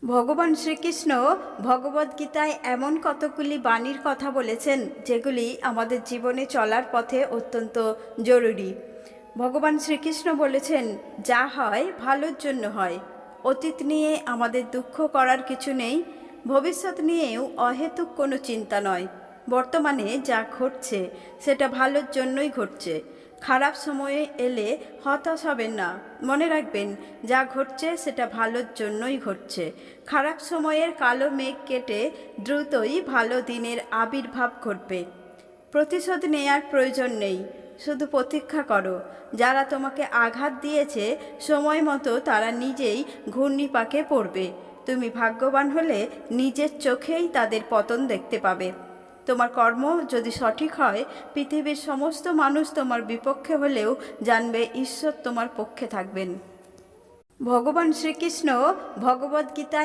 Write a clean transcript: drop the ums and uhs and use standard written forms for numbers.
ভগবান শ্রীকৃষ্ণ ভগবদ্গীতায় এমন কতগুলি বাণীর কথা বলেছেন যেগুলি আমাদের জীবনে চলার পথে অত্যন্ত জরুরি। ভগবান শ্রীকৃষ্ণ বলেছেন, যা হয় ভালোর জন্য হয়। অতীত নিয়ে আমাদের দুঃখ করার কিছু নেই, ভবিষ্যৎ নিয়েও অহেতুক কোনো চিন্তা নয়। বর্তমানে যা ঘটছে সেটা ভালোর জন্যই ঘটছে। খারাপ সময়ে এলে হতাশ হবেন না, মনে রাখবেন যা ঘটছে সেটা ভালোর জন্যই ঘটছে। খারাপ সময়ের কালো মেঘ কেটে দ্রুতই ভালো দিনের আবির্ভাব ঘটবে। প্রতিশোধ নেয়ার প্রয়োজন নেই, শুধু প্রতীক্ষা করো। যারা তোমাকে আঘাত দিয়েছে সময় মতো তারা নিজেই ঘূর্ণিপাকে পড়বে। তুমি ভাগ্যবান হলে নিজের চোখেই তাদের পতন দেখতে পাবে। তোমার কর্ম যদি সঠিক হয়, পৃথিবীর সমস্ত মানুষ তোমার বিপক্ষে হলেও জানবে ঈশ্বর তোমার পক্ষে থাকবেন। ভগবান শ্রীকৃষ্ণ ভগবদ্গীতায়